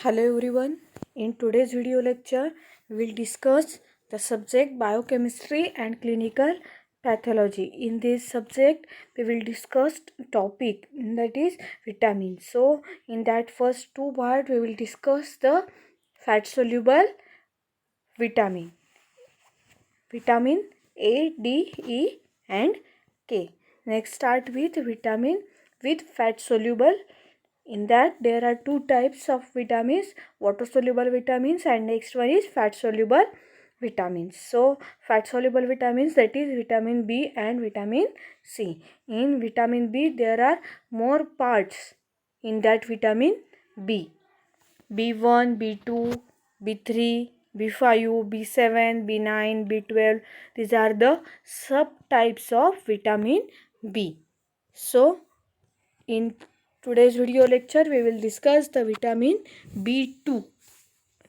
Hello everyone. In today's video lecture, we will discuss the subject biochemistry and clinical pathology. In this subject, we will discuss topic that is vitamins. So, in that first two part, we will discuss the fat soluble vitamin. Vitamin A, D, E and K. Next start with vitamin with fat soluble. In that there are two types of vitamins, water soluble vitamins, and next one is fat soluble vitamins. So fat soluble vitamins, that is vitamin B and vitamin C. In vitamin B there are more parts in that vitamin B. B1, B2, B3, B5, B7, B9, B12. These are the subtypes of vitamin B. So in today's video lecture, we will discuss the vitamin B2,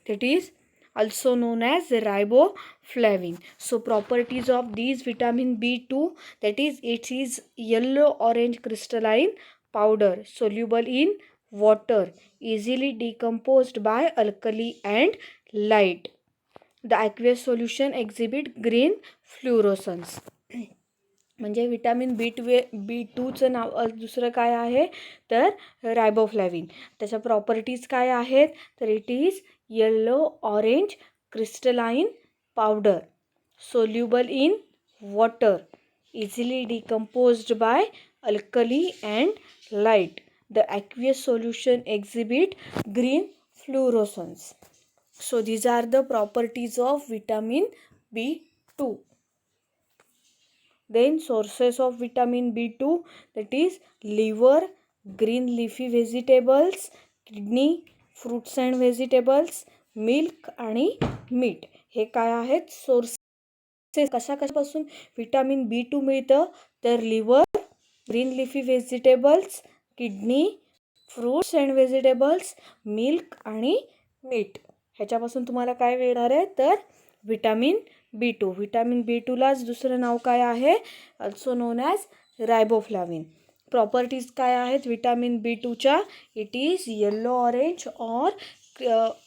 that is also known as riboflavin. So properties of these vitamin B2, that is it is yellow orange crystalline powder soluble in water, easily decomposed by alkali and light. The aqueous solution exhibit green fluorescence. म्हणजे vitamin B टूचं नाव दुसरं काय आहे तर रायबोफ्लॅविन. त्याच्या properties काय आहेत तर it is yellow orange crystalline powder soluble in water, easily decomposed by alkali and light. The aqueous solution exhibit green fluorescence. So these are the properties of vitamin B2. Then sources of vitamin B2, that is liver, green leafy vegetables, kidney, fruits and vegetables, milk आणि मीठ. हे काय आहेत sources. कशापासून vitamin B2 मिळतं तर liver, green leafy vegetables, kidney, fruits and vegetables, milk आणि meat. ह्याच्यापासून तुम्हाला काय मिळणार आहे तर विटामिन B2. विटामिन B2लाच दुसरं नाव काय आहे also known as riboflavin. Properties काय आहेत विटामिन B2च्या. It is yellow orange or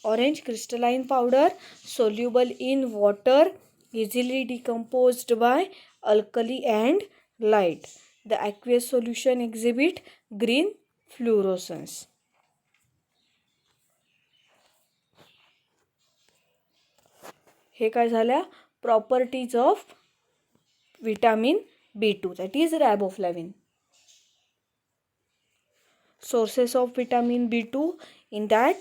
orange crystalline powder soluble in water, easily decomposed by alkali and light. The aqueous solution exhibit green fluorescence. हे काय झाल्या properties of vitamin B2, that is riboflavin. Sources of vitamin B2, in that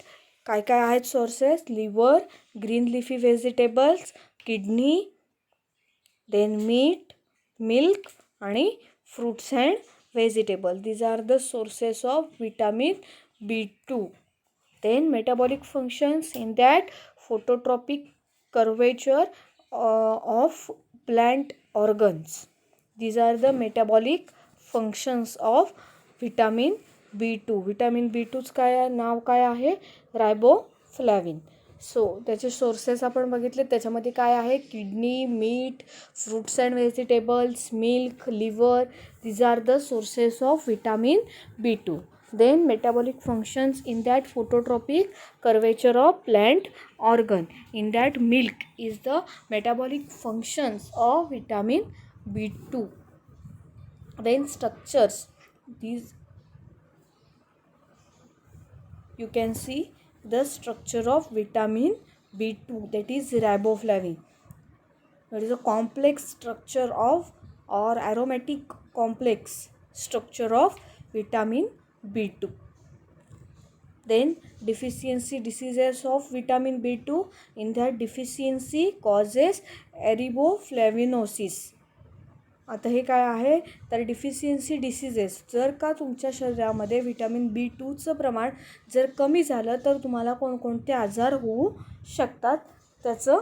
काय काय आहेत sources liver, green leafy vegetables, kidney, then meat, milk आणि fruits and vegetable. These are the sources of vitamin B2. Then metabolic functions, in that phototropic curvature of plant organs. These are the metabolic functions of vitamin B2. Vitamin B2च काय नाव काय आहे रायबोफ्लॅविन. सो त्याचे sources आपण बघितले. त्याच्यामध्ये काय आहे kidney, meat, fruits and vegetables, milk, liver. These are the sources of vitamin B2. Then metabolic functions, in that phototropic curvature of plant organ. In that milk is the metabolic functions of vitamin B2. Then structures, these you can see the structure of vitamin B2, that is riboflavin. There is a complex structure of or aromatic complex structure of vitamin B2. Then deficiency diseases of vitamin B2, in that deficiency causes erythroflavinosis. आता हे काय आहे तर deficiency diseases, जर का तुमच्या शरीरामध्ये vitamin B2चं प्रमाण जर कमी झालं तर तुम्हाला कोणकोणते आजार होऊ शकतात. त्याचं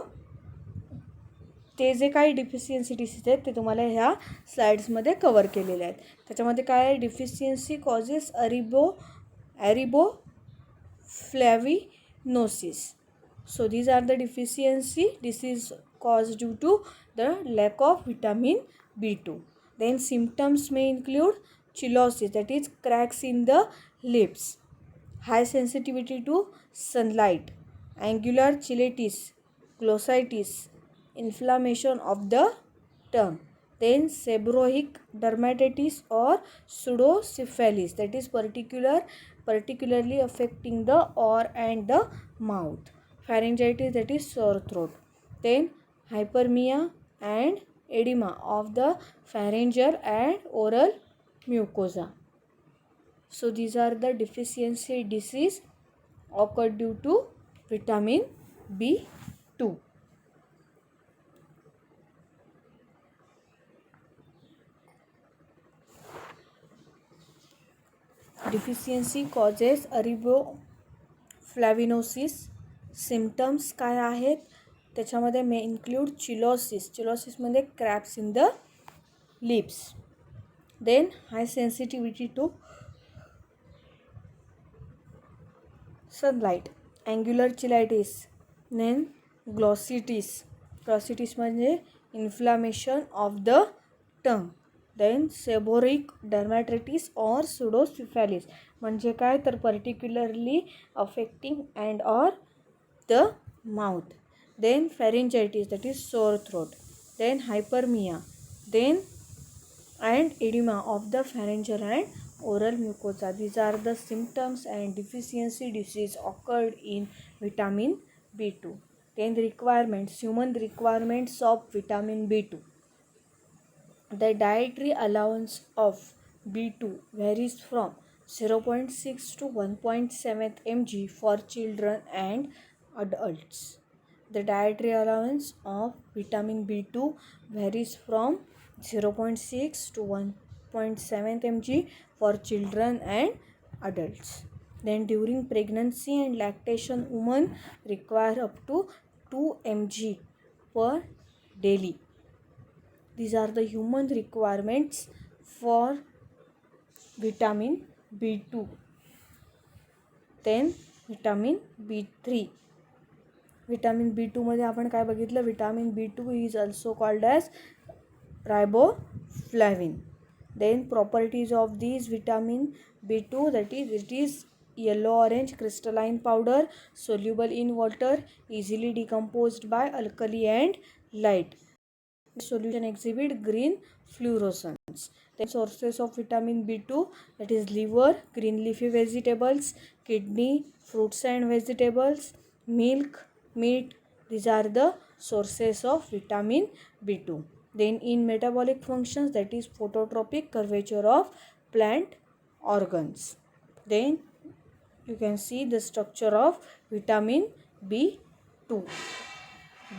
ते जे काही डिफिशियन्सी डिसीज आहेत ते तुम्हाला ह्या स्लाइड्समध्ये कवर केलेले आहेत. त्याच्यामध्ये काय आहे deficiency causes erythroflavinosis. So these are the deficiency disease caused due to the lack of vitamin B2. Then symptoms may include chillosis, that is cracks in the lips, high sensitivity to sunlight, angular cheilitis, glossitis, inflammation of the tongue. Then seborrheic dermatitis or pseudosyphilis, that is particularly affecting the oar and the mouth. Pharyngitis, that is sore throat. Then hyperemia and edema of the pharyngeal and oral mucosa. So these are the deficiency disease occurred due to vitamin B2. Deficiency causes ariboflavinosis. Symptoms काय आहेत त्याच्यामध्ये may include चिलोसिसमध्ये cracks in the lips. Then high sensitivity to sunlight, angular cheilitis, then glossitis म्हणजे inflammation of the tongue. Then seborrheic dermatitis or pseudosyphilis म्हणजे काय तर particularly affecting and or the mouth. Then pharyngitis, that is sore throat. Then hyperemia, then and edema of the pharyngeal and oral mucosa. These are the symptoms and deficiency disease occurred in vitamin B2. Then requirements, human requirements of vitamin B2. The dietary allowance of B2 varies from 0.6 to 1.7 mg for children and adults. The dietary allowance of vitamin B2 varies from 0.6 to 1.7 mg for children and adults. Then during pregnancy and lactation, women require up to 2 mg per daily. These are the human requirements for vitamin B2. Then vitamin B3. Vitamin B2 मध्ये आपण काय बघितलं, vitamin B2 is also called as riboflavin. Then properties of these vitamin B2, that is it is yellow orange crystalline powder, soluble in water, easily decomposed by alkali and light. Solution exhibit green fluorescence. Then sources of vitamin B2, that is liver, green leafy vegetables, kidney, fruits and vegetables, milk, meat. These are the sources of vitamin B2. Then in metabolic functions, that is phototropic curvature of plant organs. Then you can see the structure of vitamin B2.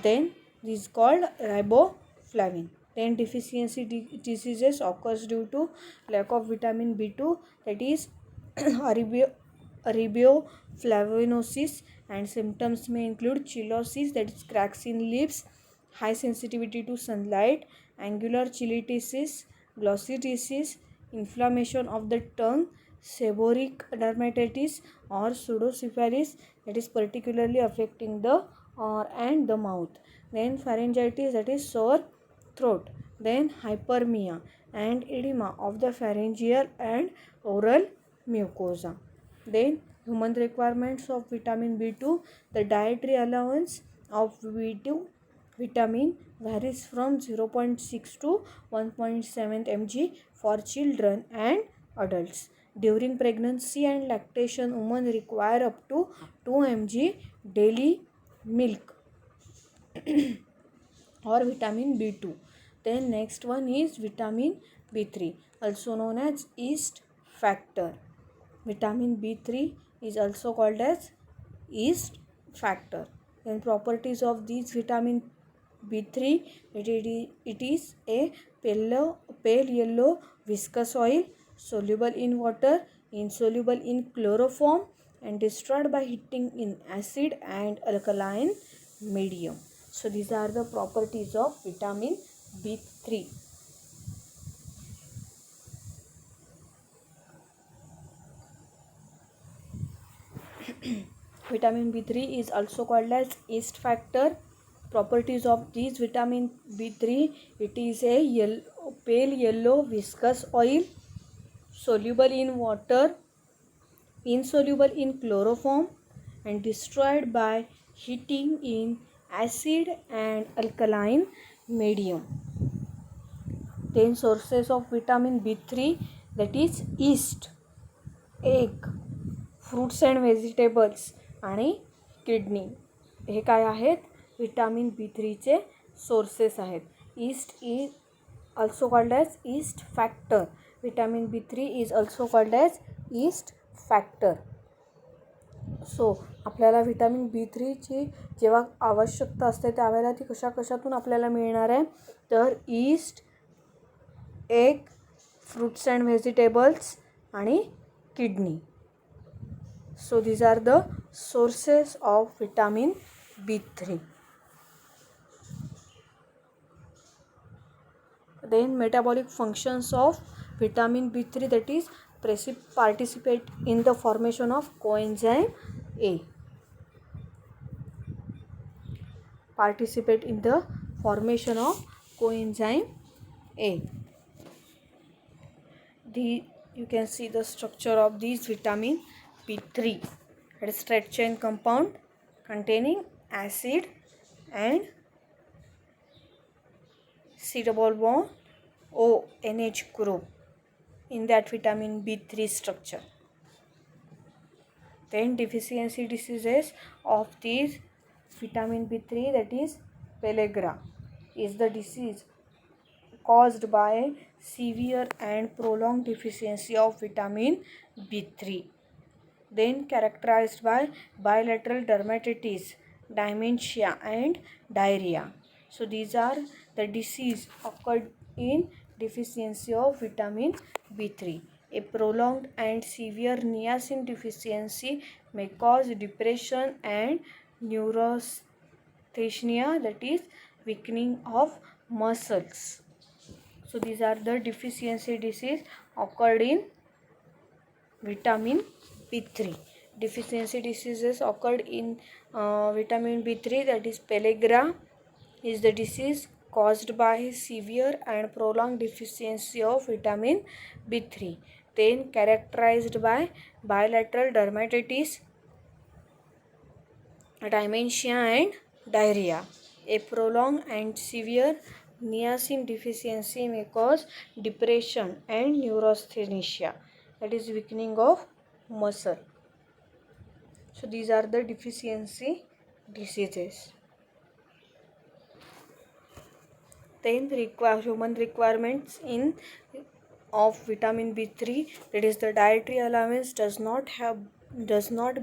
Then this is called riboflavin. Then deficiency diseases occurs due to lack of vitamin B2, that is arabidoplavinosis, and symptoms may include chillosis, that is cracks in lips, high sensitivity to sunlight, angular cheilitis, glossitis, inflammation of the tongue, seborrheic dermatitis or pseudosyphilis, that is particularly affecting the oar and the mouth. Then pharyngitis, that is sore throat. Then hyperemia and edema of the pharyngeal and oral mucosa. Then human requirements of vitamin B2. The dietary allowance of B2 vitamin varies from 0.6 to 1.7 mg for children and adults. During pregnancy and lactation, women require up to 2 mg daily milk or vitamin B2. Then next one is vitamin B3, also known as yeast factor. Vitamin B3 is also called as yeast factor. Then properties of these vitamin B3, it is a pale yellow viscous oil, soluble in water, insoluble in chloroform, and destroyed by heating in acid and alkaline medium. So these are the properties of vitamin B3. Vitamin B3 is also called as yeast factor. Properties of this vitamin B3, it is a pale yellow viscous oil, soluble in water, insoluble in chloroform and destroyed by heating in acid and alkaline medium. Then sources of vitamin B3, that is yeast, egg, fruits and vegetables आणि kidney. हे काय आहेत? Vitamin B3 चे sources आहेत. yeast is also called as yeast factor. Vitamin B3 is also called as yeast factor. सो आपल्याला vitamin B3ची जेव्हा आवश्यकता असते त्यावेळेला ती कशातून आपल्याला मिळणार आहे? तर yeast, egg, fruits and vegetables आणि kidney. So these are the sources of vitamin B3. Then metabolic functions of vitamin B3, that is participate in the formation of coenzyme A. Participate in the formation of coenzyme A. You can see the structure of these vitamin B3. It is straight chain compound containing acid and C double bond ONH group in that vitamin B3 structure. Then deficiency diseases of these vitamin B3, that is pellagra, is the disease caused by severe and prolonged deficiency of vitamin B3. Then characterized by bilateral dermatitis, dementia and diarrhea. So these are the disease occurred in deficiency of vitamin B3. A prolonged and severe niacin deficiency may cause depression and neurasthenia, that is weakening of muscles. So these are the deficiency disease occurred in vitamin B3. Deficiency diseases occurred in vitamin B3, that is pellagra, is the disease caused by severe and prolonged deficiency of vitamin B3. Then characterized by bilateral dermatitis, dementia and diarrhea. A prolonged and severe niacin deficiency may cause depression and neurasthenia, that is weakening of muscle. So these are the deficiency diseases. Then human requirements of vitamin B3, that is the dietary allowance does not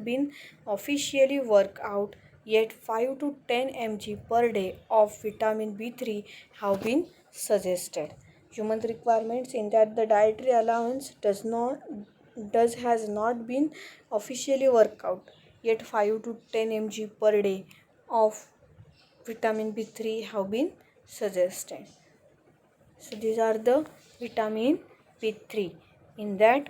been officially worked out, yet 5 to 10 mg per day of vitamin B3 have been suggested. Human requirements in that the dietary allowance has not been officially worked out, yet 5 to 10 mg per day of vitamin B3 have been suggested. So these are the vitamin B3. In that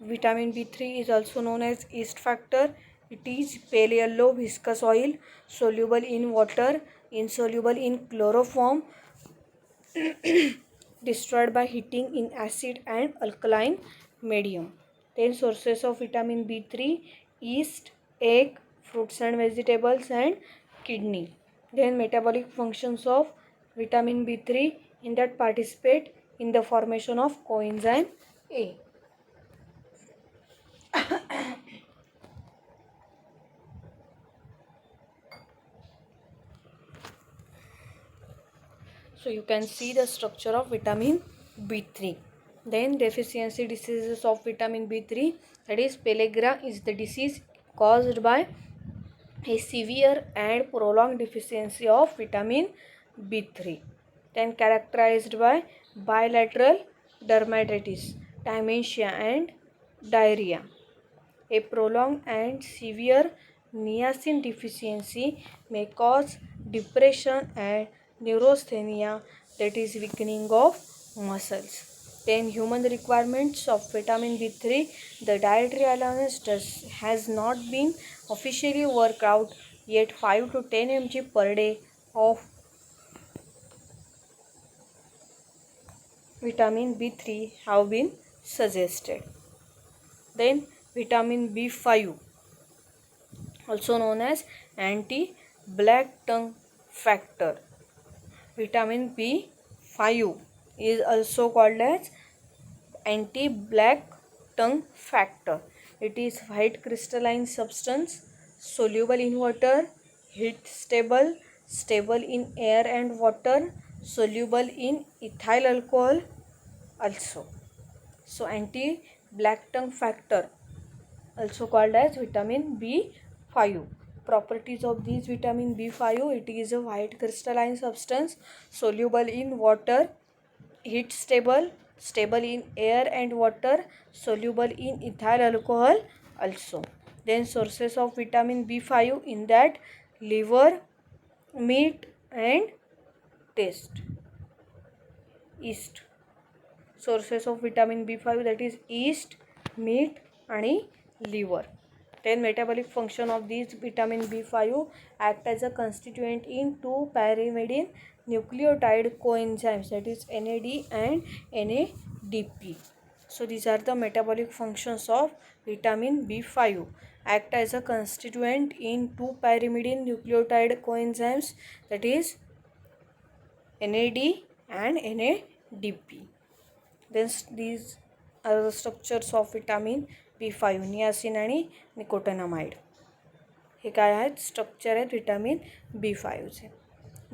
vitamin B3 is also known as yeast factor. It is pale yellow viscous oil soluble in water, insoluble in chloroform, destroyed by heating in acid and alkaline medium. Then sources of vitamin B3: yeast, egg, fruits and vegetables and kidney. Then metabolic functions of vitamin B3, in that participate in the formation of coenzyme A. So you can see the structure of vitamin B3. Then deficiency diseases of vitamin B3, that is pellagra, is the disease caused by a severe and prolonged deficiency of vitamin B3. Then characterized by bilateral dermatitis, dementia and diarrhea. A prolonged and severe niacin deficiency may cause depression and neurasthenia, that is weakening of muscles. Then human requirements of vitamin B3, the dietary allowance has not been officially worked out, yet 5 to 10 mg per day of vitamin B3 have been suggested. Then vitamin B5, also known as anti-black tongue factor. Vitamin B5 is also called as anti-black tongue factor. It is white crystalline substance, soluble in water, heat stable, stable in air and water, soluble in ethyl alcohol also. So anti-black tongue factor, also called as vitamin B5. Properties of this vitamin B5: it is a white crystalline substance, soluble in water, heat stable, stable in air and water, soluble in ethyl alcohol also. Then sources of vitamin B5 in that: liver, meat and yeast. Sources of vitamin B5, that is yeast, meat and liver. Then metabolic function of these vitamin B5: act as a constituent in two pyrimidine nucleotide coenzymes, that is NAD and NADP. So these are the metabolic functions of vitamin B5. Act as a constituent in two pyrimidine nucleotide coenzymes, that is NAD and NADP. Then these are the structures of vitamin B5: niacin आणि nicotinamide. हे काय आहेत? Structure आहेत vitamin B5चे.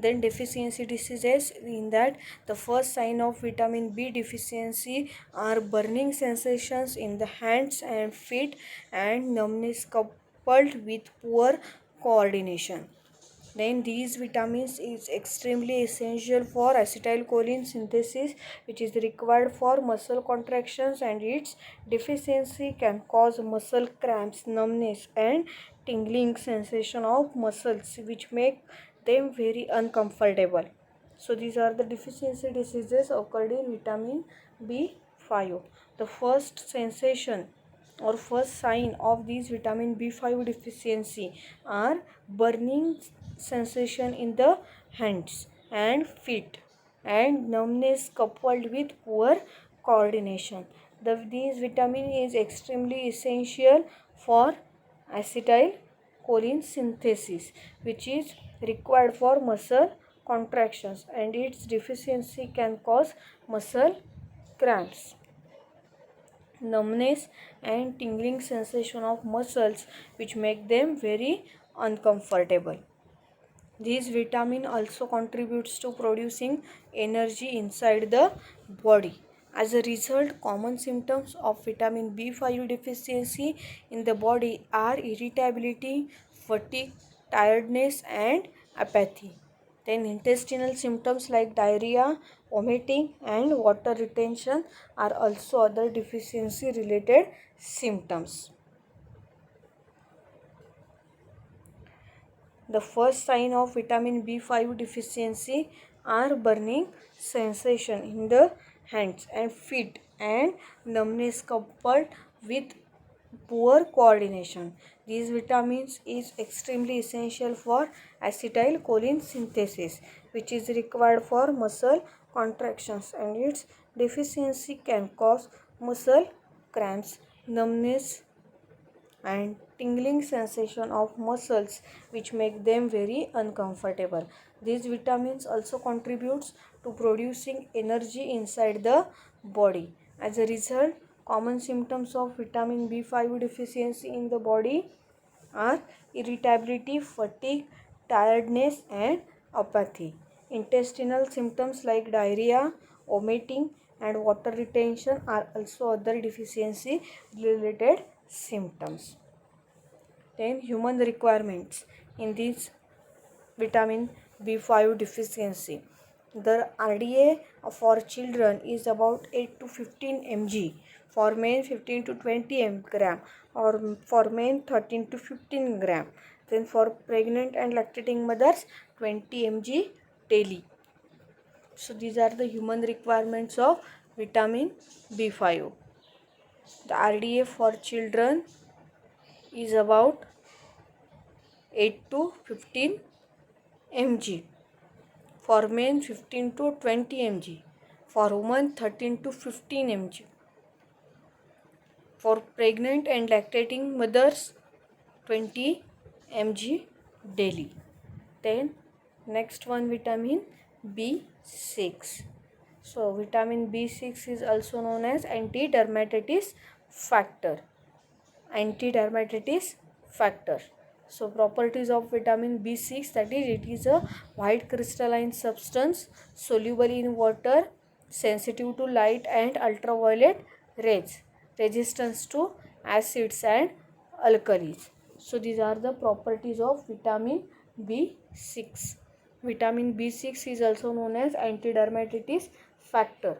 Then deficiency diseases, in that the first sign of vitamin B deficiency are burning sensations in the hands and feet and numbness coupled with poor coordination. Then these vitamins is extremely essential for acetylcholine synthesis, which is required for muscle contractions, and its deficiency can cause muscle cramps, numbness and tingling sensation of muscles, which make them very uncomfortable. So these are the deficiency diseases occurred in vitamin B5. The first sensation or first sign of these vitamin B5 deficiency are burning sensation in the hands and feet and numbness coupled with poor coordination. These vitamin is extremely essential for acetylcholine synthesis, which is required for muscle contractions, and its deficiency can cause muscle cramps, numbness and tingling sensation of muscles, which make them very uncomfortable. This vitamin also contributes to producing energy inside the body. As a result, common symptoms of vitamin B5 deficiency in the body are irritability, fatigue, tiredness and apathy. Then intestinal symptoms like diarrhea, vomiting and water retention are also other deficiency related symptoms. The first sign of vitamin B5 deficiency are burning sensation in the hands and feet and numbness coupled with poor coordination. These vitamins is extremely essential for acetylcholine synthesis, which is required for muscle contractions, and its deficiency can cause muscle cramps, numbness and tingling sensation of muscles, which make them very uncomfortable. These vitamins also contributes to producing energy inside the body. As a result, common symptoms of vitamin B5 deficiency in the body are irritability, fatigue, tiredness and apathy. Intestinal symptoms like diarrhea, vomiting and water retention are also other deficiency related symptoms. Then human requirements in this vitamin B5 deficiency. The RDA for children is about 8 to 15 mg, for men 15 to 20 gram, or for men 13 to 15 gram. Then for pregnant and lactating mothers 20 mg daily. So these are the human requirements of vitamin B5. The RDA for children is about 8 to 15 mg, for men 15 to 20 mg, for women 13 to 15 mg, for pregnant and lactating mothers 20 mg daily. Then next one, vitamin B6. So vitamin B6 is also known as anti-dermatitis factor. Anti-dermatitis factor. So properties of vitamin B6, that is, it is a white crystalline substance soluble in water, sensitive to light and ultraviolet rays, resistance to acids and alkalis. So these are the properties of vitamin B6. Vitamin B6 is also known as anti-dermatitis factor.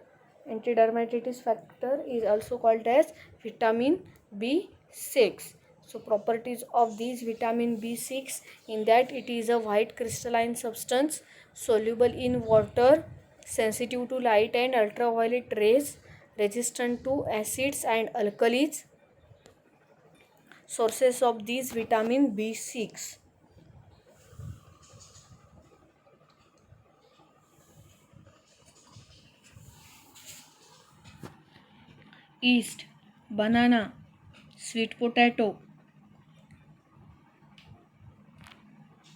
Anti-dermatitis factor is also called as vitamin B6. So properties of these vitamin B6, in that it is a white crystalline substance soluble in water, sensitive to light and ultraviolet rays, resistant to acids and alkalis. Sources of these vitamin B6: yeast, banana, sweet potato,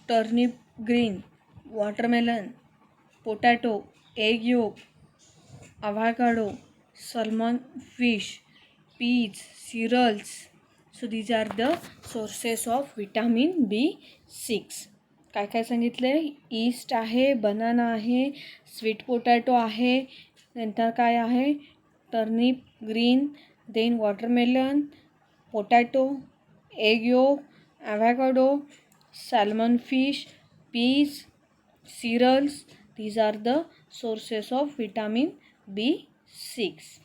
turnip green, watermelon, potato, egg yolk, avocado, salmon fish, peas, cereals. So these are the sources of vitamin B6. काय काय सांगितलं आहे? East आहे, बनाना आहे, sweet potato आहे, नंतर काय आहे? Turnip green, then watermelon, potato, egg yolk, avocado, salmon fish, peas, cereals. These are the sources of vitamin B6.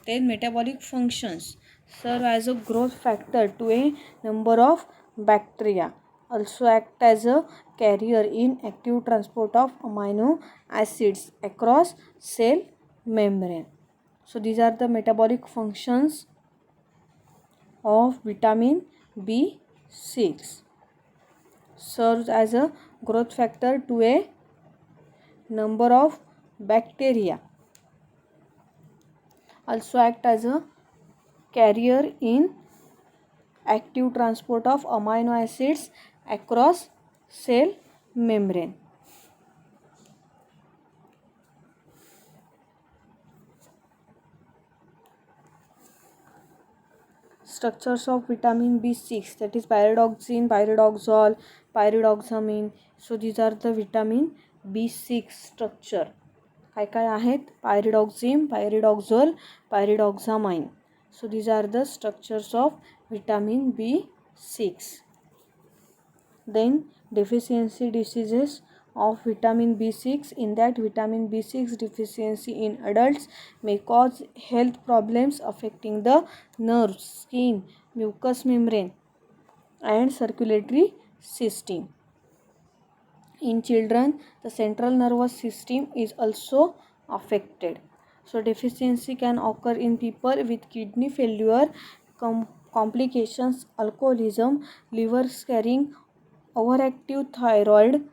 Then metabolic functions: serve as a growth factor to a number of bacteria, also act as a carrier in active transport of amino acids across cell membrane. So these are the metabolic functions of vitamin B6. Serves as a growth factor to a number of bacteria, also act as a carrier in active transport of amino acids across cell membrane. Structures of vitamin B6, that is pyridoxine, pyridoxal, pyridoxamine. So these are the vitamin B6 structure. काय काय आहेत? pyridoxine, pyridoxal, pyridoxamine. So these are the structures of vitamin B6. Then deficiency diseases of vitamin B6, in that vitamin B6 deficiency in adults may cause health problems affecting the nerves, skin, mucous membrane and circulatory system. In children, the central nervous system is also affected. So deficiency can occur in people with kidney failure, complications, alcoholism, liver scarring, overactive thyroid,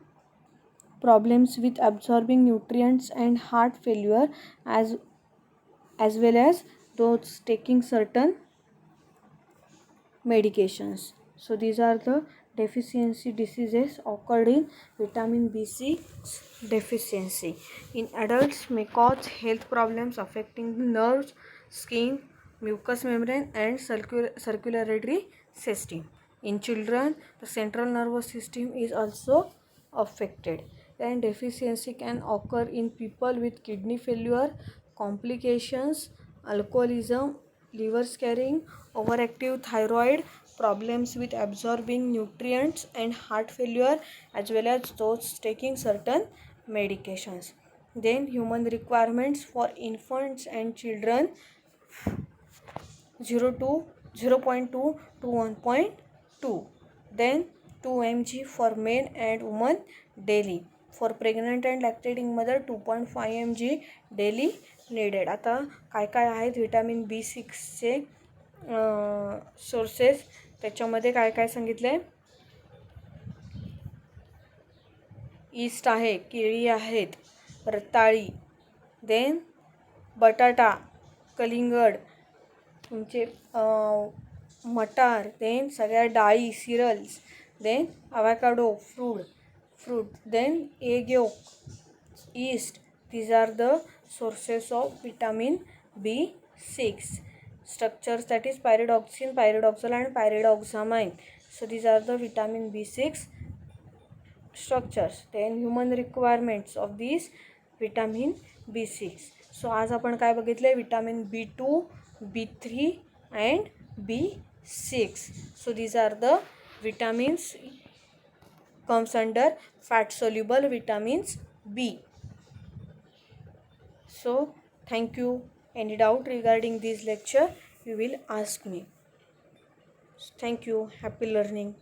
problems with absorbing nutrients and heart failure, as well as those taking certain medications. So these are the deficiency diseases occurred in vitamin B6 deficiency. In adults may cause health problems affecting the nerves, skin, mucous membrane and circulatory system. In children, the central nervous system is also affected. Then deficiency can occur in people with kidney failure, complications, alcoholism, liver scarring, overactive thyroid, problems with absorbing nutrients and heart failure, as well as those taking certain medications. Then human requirements for infants and children 0.2 to 1.2. Then 2 mg for men and women daily. For pregnant and lactating mother 2.5 mg daily needed. आता काय काय आहेत vitamin B6चे sources, त्याच्यामध्ये काय काय सांगितले? East आहे, केळी आहेत, रताळी, देन बटाटा, कलिंगड, तुमचे मटार, देन सगळ्या डाळी, cereals, then avocado, fruit, then egg yolk, yeast. These are the sources of vitamin B6. Structures, that is pyridoxine, pyridoxal and pyridoxamine. So these are the vitamin B6 structures. Then human requirements of these vitamin B6. So आज आपण काय बघितले, vitamin B2, B3 and B6. So these are the vitamins comes under fat soluble vitamins B. So thank you. Any doubt regarding this lecture, you will ask me. Thank you. Happy learning.